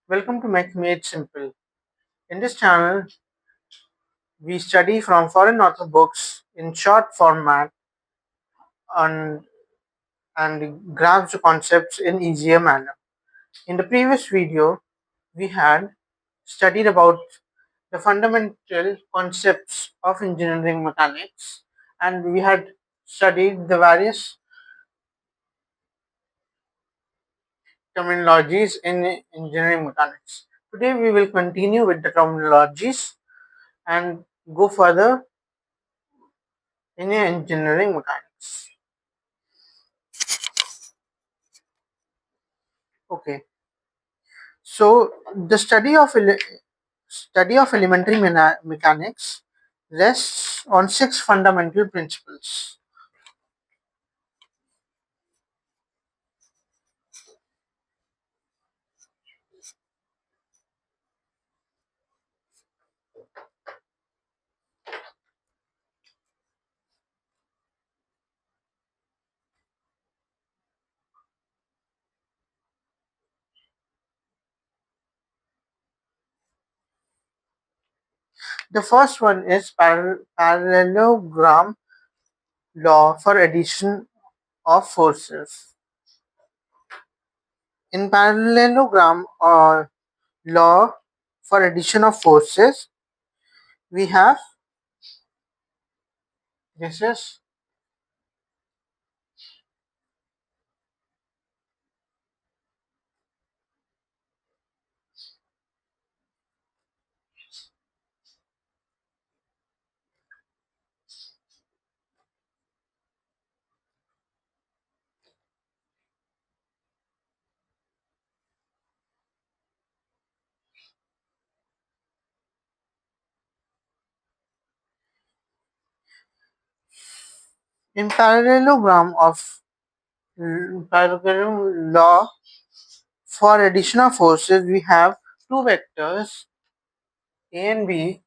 Welcome to Make Made Simple. In this channel, we study from foreign author books in short format and, and grasp the concepts in easier manner. In the previous video, we had studied about the fundamental concepts of engineering mechanics, and we had studied the various terminologies in engineering mechanics. Today, we will continue with the terminologies and go further in engineering mechanics. Okay, so the study of elementary mechanics rests on six fundamental principles. The first one is parallelogram law for addition of forces. In parallelogram or law for addition of forces, we have this is in parallelogram law for addition of forces, we have two vectors A and B.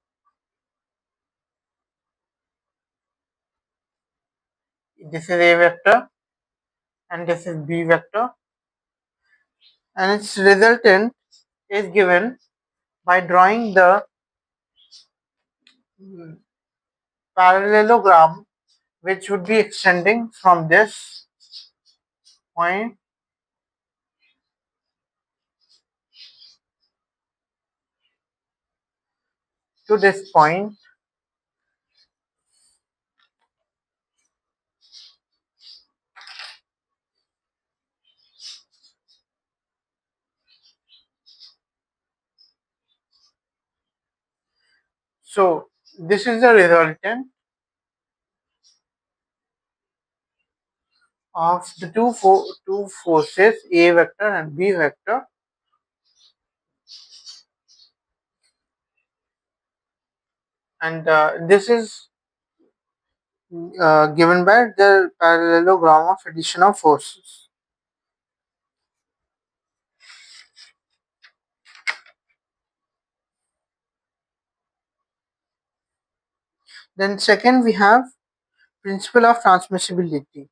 This is A vector and this is B vector, and its resultant is given by drawing the parallelogram, which would be extending from this point to this point. So this is the resultant of the two forces A vector and B vector, and this is given by the parallelogram of addition of forces. Then second we have principle of transmissibility.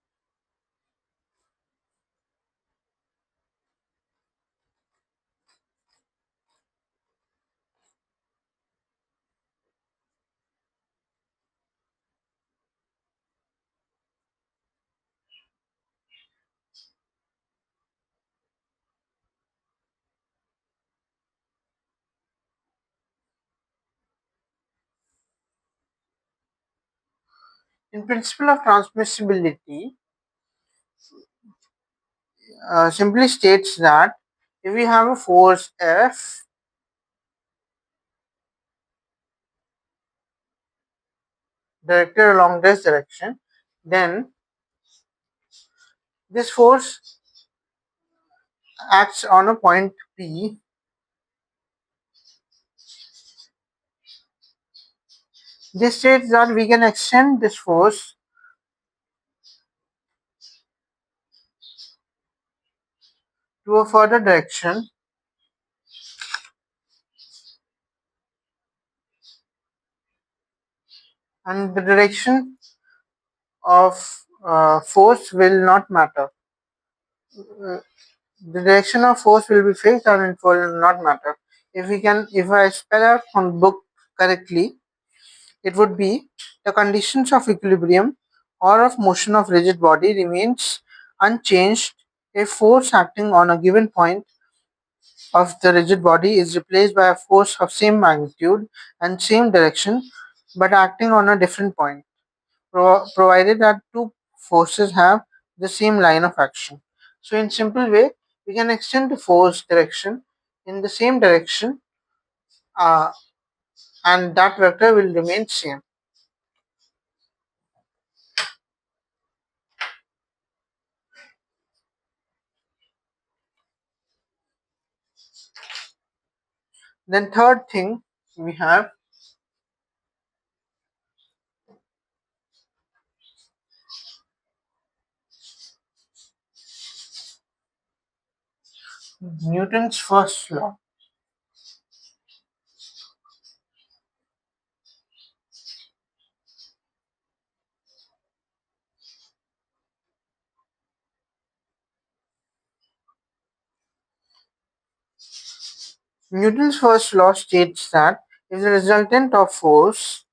In principle of transmissibility, simply states that if we have a force F directed along this direction, then this force acts on a point P. This states that we can extend this force to a further direction, and the direction of force will not matter. The direction of force will be fixed and it will not matter. If I spell out from book correctly, it would be the conditions of equilibrium or of motion of rigid body remains unchanged if force acting on a given point of the rigid body is replaced by a force of same magnitude and same direction but acting on a different point, provided that two forces have the same line of action. So, in simple way, we can extend the force direction in the same direction, uh, and that vector will remain same. Then third thing we have Newton's first law. Newton's first law states that if the resultant of force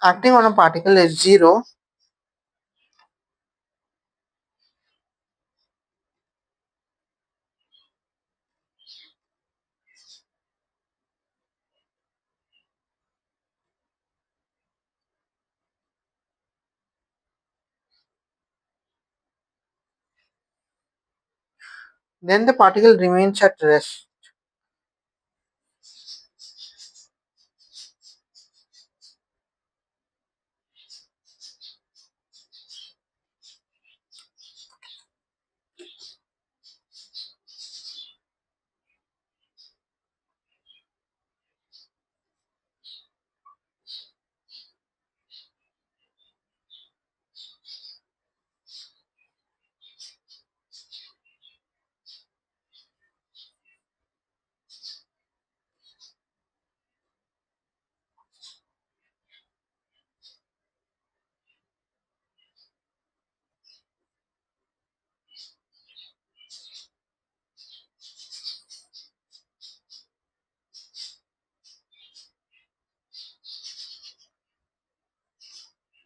acting on a particle is zero, then the particle remains at rest.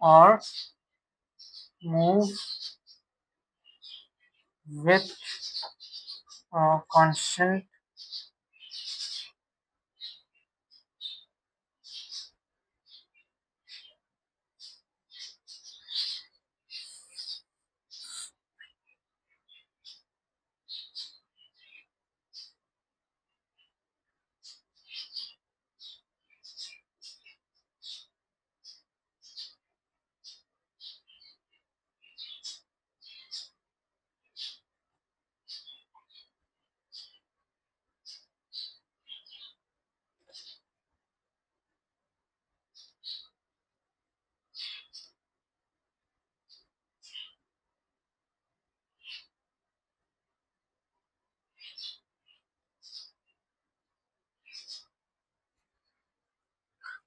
Or move with a constant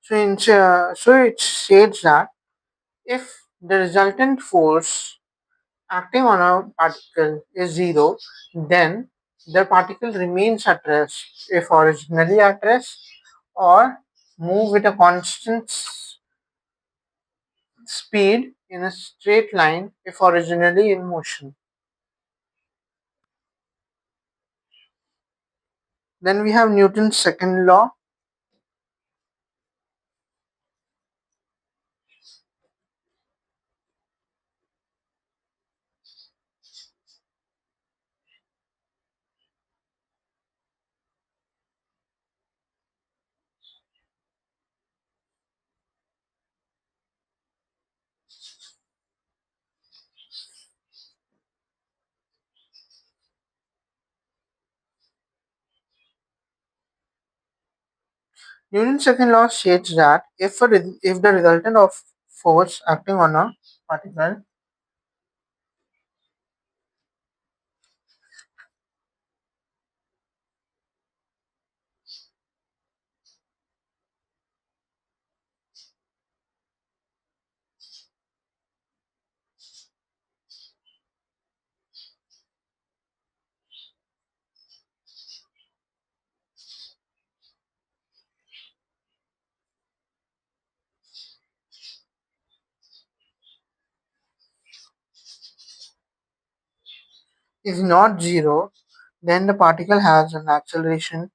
so it states that if the resultant force acting on a particle is zero, then the particle remains at rest if originally at rest, or move with a constant speed in a straight line if originally in motion. Then we have Newton's second law. Newton's second law states that if the resultant of force acting on a particle is not zero, then the particle has an acceleration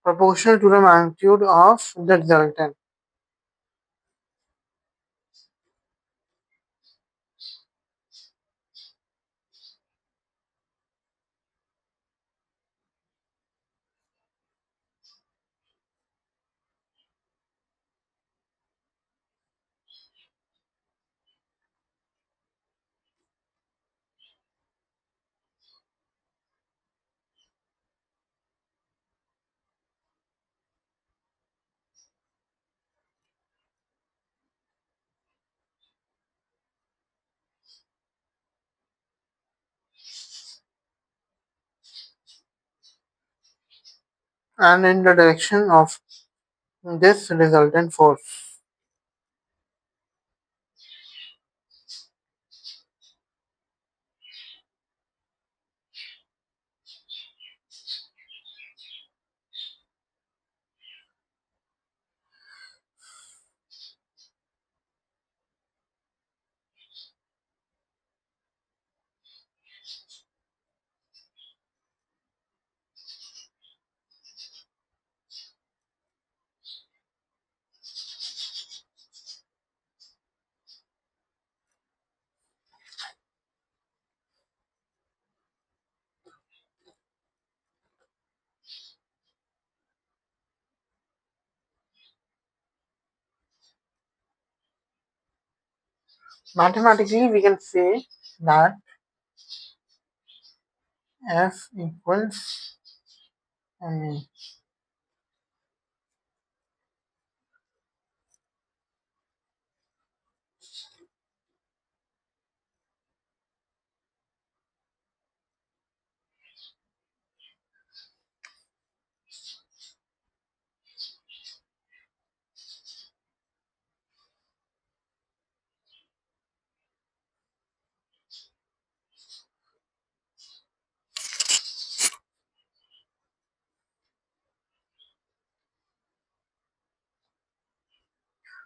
proportional to the magnitude of the resultant. And in the direction of this resultant force. Mathematically, we can say that F equals ma.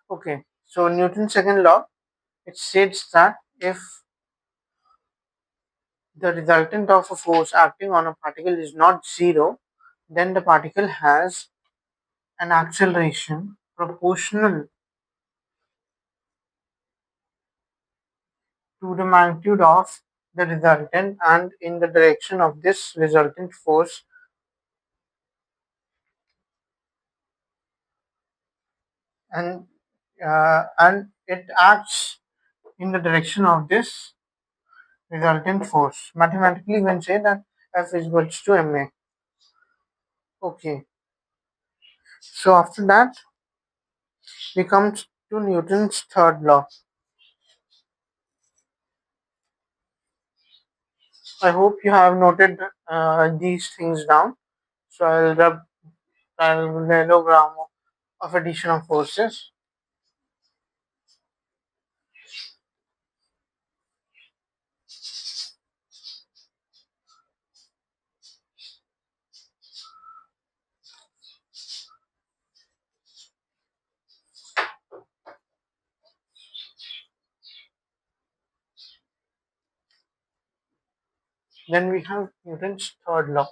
Okay, so Newton's second law, it states that if the resultant of a force acting on a particle is not zero, then the particle has an acceleration proportional to the magnitude of the resultant and in the direction of this resultant force, and it acts in the direction of this resultant force. Mathematically, we can say that F is equals to ma. Okay, so after that we come to Newton's third law. I hope you have noted these things down. So I'll rub parallelogram of addition of forces. Then we have Newton's third law.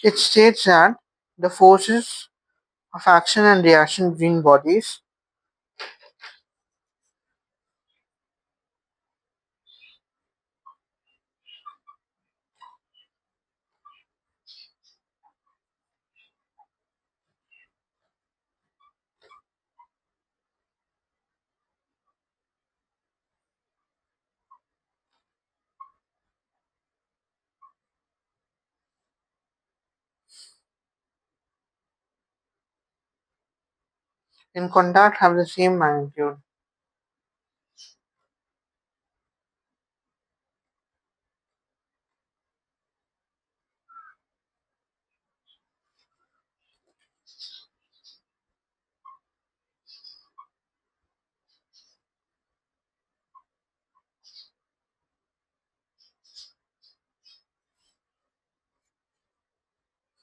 It states that the forces of action and reaction between bodies in contact have the same magnitude.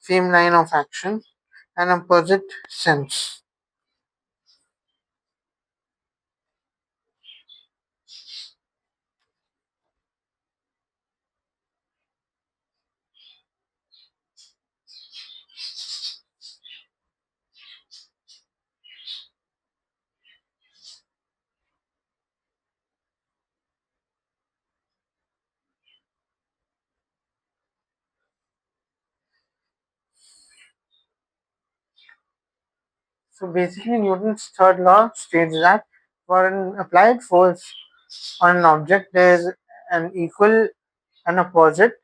Same line of action and opposite sense. So basically, Newton's third law states that for an applied force on an object, there is an equal and opposite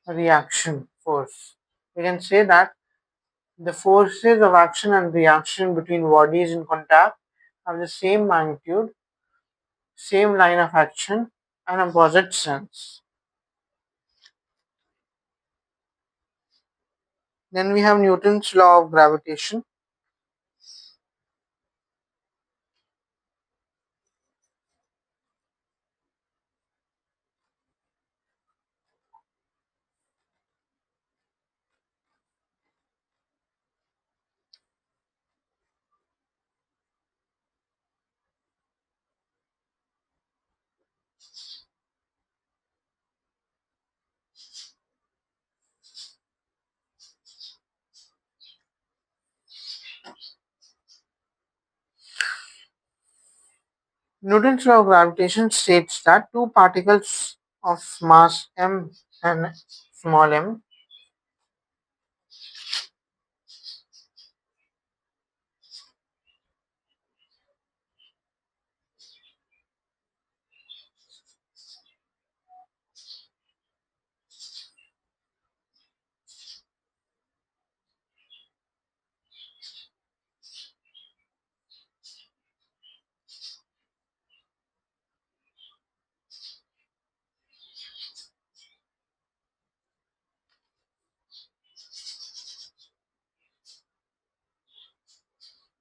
reaction force. We can say that the forces of action and reaction between bodies in contact have the same magnitude, same line of action, and opposite sense. Then we have Newton's law of gravitation. Newton's law of gravitation states that two particles of mass m and small m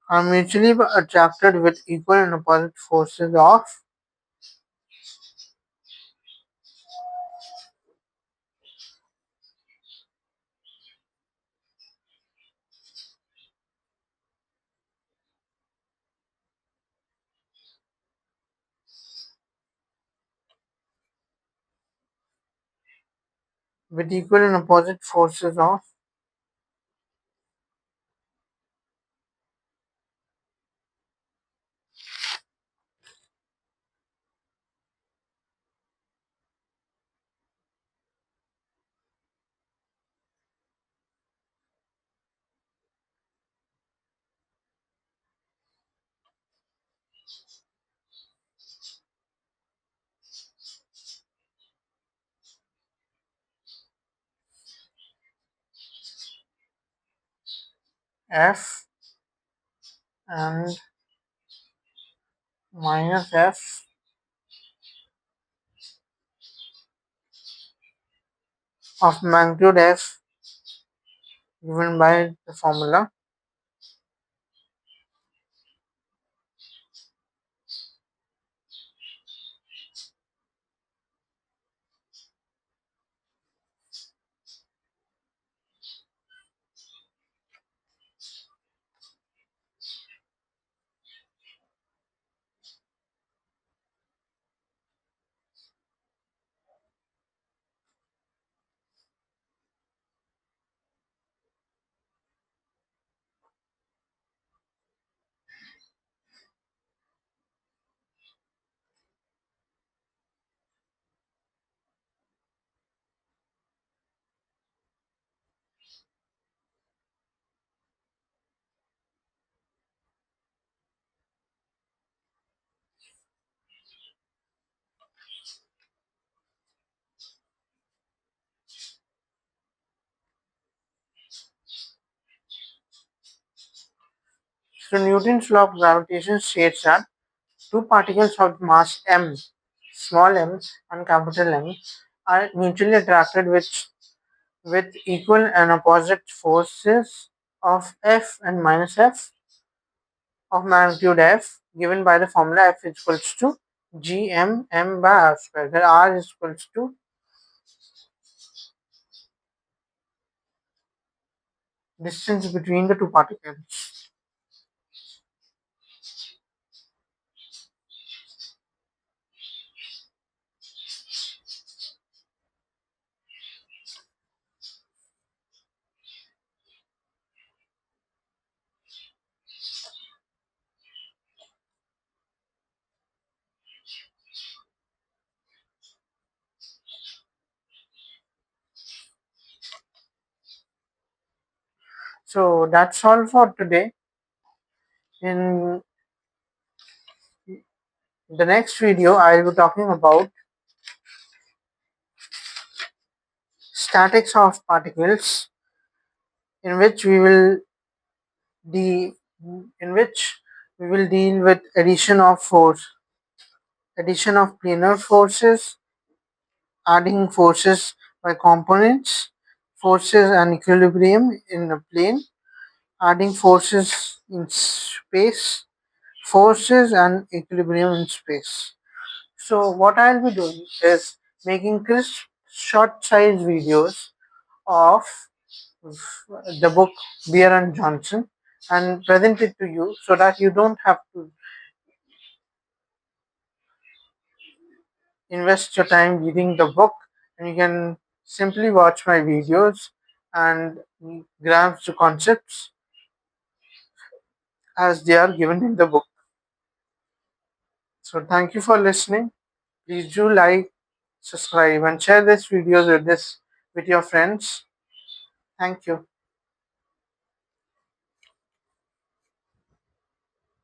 are mutually attracted with equal and opposite forces of with equal and opposite forces of F and minus F of magnitude F given by the formula. So Newton's law of gravitation states that two particles of mass m, small m and capital M, are mutually attracted with equal and opposite forces of F and minus F of magnitude F, given by the formula F is equals to gm by r square, where r is equals to distance between the two particles. So that's all for today. In the next video, I will be talking about statics of particles, in which we will de- in which we will deal with addition of planar forces, adding forces by components, forces and equilibrium in a plane, adding forces in space, forces and equilibrium in space. So what I'll be doing is making crisp short size videos of the book Beer and Johnson and present it to you so that you don't have to invest your time reading the book, and you can simply watch my videos and grasp the concepts as they are given in the book. So thank you for listening. Please do like, subscribe and share this videos with your friends. Thank you.